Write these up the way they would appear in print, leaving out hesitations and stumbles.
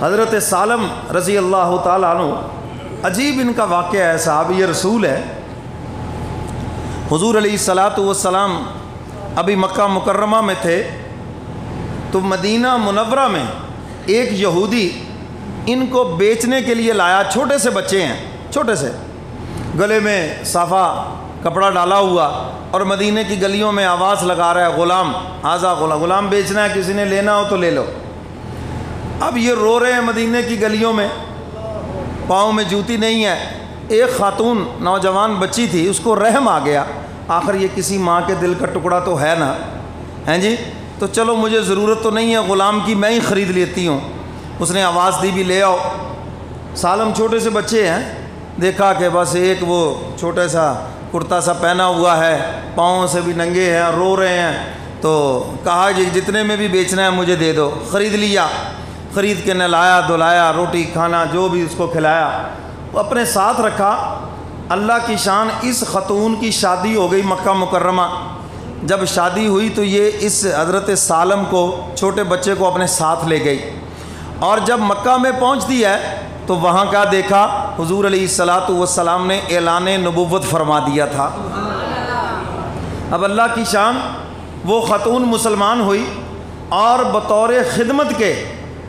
حضرت سالم رضی اللہ تعالیٰ عنہ، عجیب ان کا واقعہ ہے، صحابی رسول ہے۔ حضور علیہ الصلاۃ والسلام ابھی مکہ مکرمہ میں تھے، تو مدینہ منورہ میں ایک یہودی ان کو بیچنے کے لیے لایا۔ چھوٹے سے بچے ہیں، چھوٹے سے، گلے میں صافہ کپڑا ڈالا ہوا، اور مدینہ کی گلیوں میں آواز لگا رہا ہے، غلام آزا، غلام بیچنا ہے، کسی نے لینا ہو تو لے لو۔ اب یہ رو رہے ہیں مدینہ کی گلیوں میں، پاؤں میں جوتی نہیں ہے۔ ایک خاتون نوجوان بچی تھی، اس کو رحم آ گیا، آخر یہ کسی ماں کے دل کا ٹکڑا تو ہے نا، ہیں جی، تو چلو مجھے ضرورت تو نہیں ہے غلام کی، میں ہی خرید لیتی ہوں۔ اس نے آواز دی بھی لے آؤ۔ سالم چھوٹے سے بچے ہیں، دیکھا کہ بس ایک وہ چھوٹا سا کرتا سا پہنا ہوا ہے، پاؤں سے بھی ننگے ہیں، رو رہے ہیں، تو کہا جی جتنے میں بھی بیچنا ہے مجھے دے دو۔ خرید لیا، خرید کے نہلایا دھلایا، روٹی کھانا جو بھی اس کو کھلایا، وہ اپنے ساتھ رکھا۔ اللہ کی شان، اس خاتون کی شادی ہو گئی مکہ مکرمہ۔ جب شادی ہوئی تو یہ اس حضرت سالم کو، چھوٹے بچے کو اپنے ساتھ لے گئی، اور جب مکہ میں پہنچتی ہے تو وہاں کا دیکھا، حضور علیہ الصلاۃ والسلام نے اعلان نبوت فرما دیا تھا۔ اب اللہ کی شان، وہ خاتون مسلمان ہوئی اور بطور خدمت کے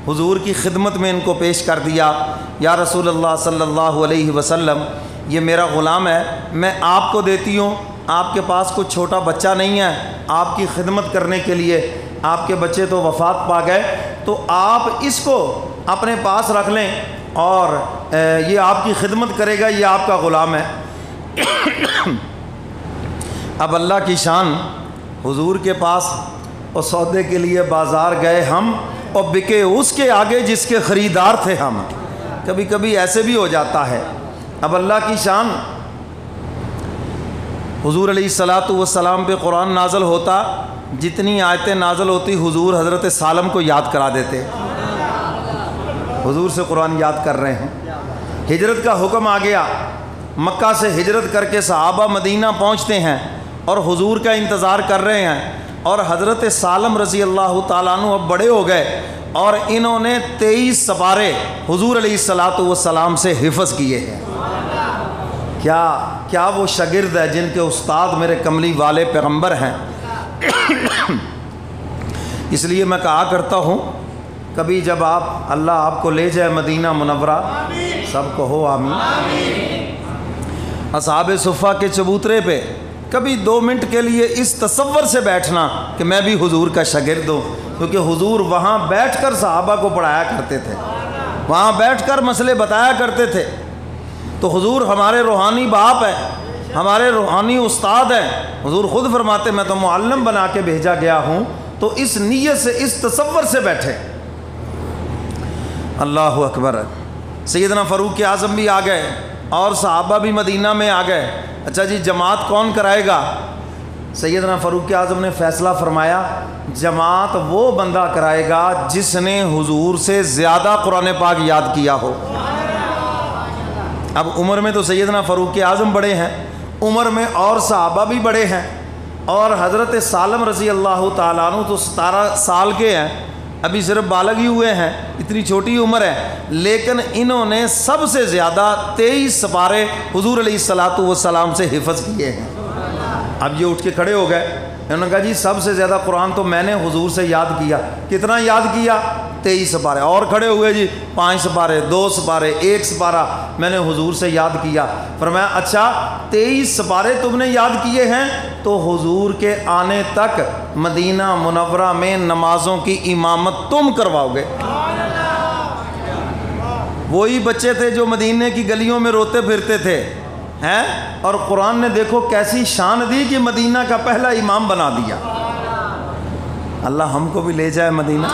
حضور کی خدمت میں ان کو پیش کر دیا، یا رسول اللہ صلی اللہ علیہ وسلم، یہ میرا غلام ہے، میں آپ کو دیتی ہوں، آپ کے پاس کچھ چھوٹا بچہ نہیں ہے آپ کی خدمت کرنے کے لیے، آپ کے بچے تو وفات پا گئے، تو آپ اس کو اپنے پاس رکھ لیں اور یہ آپ کی خدمت کرے گا، یہ آپ کا غلام ہے۔ اب اللہ کی شان، حضور کے پاس اور سودے کے لیے بازار گئے ہم، اور بکے اس کے آگے جس کے خریدار تھے ہم۔ کبھی کبھی ایسے بھی ہو جاتا ہے۔ اب اللہ کی شان، حضور علیہ الصلاۃ والسلام پہ قرآن نازل ہوتا، جتنی آیتیں نازل ہوتی حضور حضرت سالم کو یاد کرا دیتے۔ حضور سے قرآن یاد کر رہے ہیں، ہجرت کا حکم آ گیا، مکہ سے ہجرت کر کے صحابہ مدینہ پہنچتے ہیں اور حضور کا انتظار کر رہے ہیں، اور حضرت سالم رضی اللہ تعالیٰ عنہ اب بڑے ہو گئے، اور انہوں نے 23 سپارے حضور علیہ الصلاۃ والسلام سے حفظ کیے ہیں۔ کیا وہ شاگرد ہے جن کے استاد میرے کملی والے پیغمبر ہیں۔ اس لیے میں کہا کرتا ہوں، کبھی جب اللہ آپ کو لے جائے مدینہ منورہ، سب کہو آمین۔ اصحاب صفہ کے چبوترے پہ کبھی 2 منٹ کے لیے اس تصور سے بیٹھنا کہ میں بھی حضور کا شاگرد ہوں، کیونکہ حضور وہاں بیٹھ کر صحابہ کو پڑھایا کرتے تھے، وہاں بیٹھ کر مسئلے بتایا کرتے تھے۔ تو حضور ہمارے روحانی باپ ہیں، ہمارے روحانی استاد ہیں۔ حضور خود فرماتے میں تو معلم بنا کے بھیجا گیا ہوں، تو اس نیت سے، اس تصور سے بیٹھے۔ اللہ اکبر۔ سیدنا فاروق اعظم بھی آ گئے اور صحابہ بھی مدینہ میں آ گئے۔ اچھا جی جماعت کون کرائے گا؟ سیدنا فاروق اعظم نے فیصلہ فرمایا، جماعت وہ بندہ کرائے گا جس نے حضور سے زیادہ قرآن پاک یاد کیا ہو۔ اب عمر میں تو سیدنا فاروق اعظم بڑے ہیں، عمر میں اور صحابہ بھی بڑے ہیں، اور حضرت سالم رضی اللہ تعالیٰ عنہ تو 17 سال کے ہیں، ابھی صرف بالغ ہی ہوئے ہیں، اتنی چھوٹی عمر ہے، لیکن انہوں نے سب سے زیادہ 23 سپارے حضور علیہ الصلاۃ والسلام سے حفظ کیے ہیں۔ اب یہ اٹھ کے کھڑے ہو گئے، انہوں نے کہا جی سب سے زیادہ قرآن تو میں نے حضور سے یاد کیا۔ کتنا یاد کیا؟ 23 سپارے۔ اور کھڑے ہوئے جی 5 سپارے، 2 سپارے، 1 سپارہ میں نے حضور سے یاد کیا۔ فرمایا اچھا 23 سپارے تم نے یاد کیے ہیں، تو حضور کے آنے تک مدینہ منورہ میں نمازوں کی امامت تم کرواؤ گے۔ وہی بچے تھے جو مدینہ کی گلیوں میں روتے پھرتے تھے ہیں، اور قرآن نے دیکھو کیسی شان دی کہ مدینہ کا پہلا امام بنا دیا۔ اللہ ہم کو بھی لے جائے مدینہ۔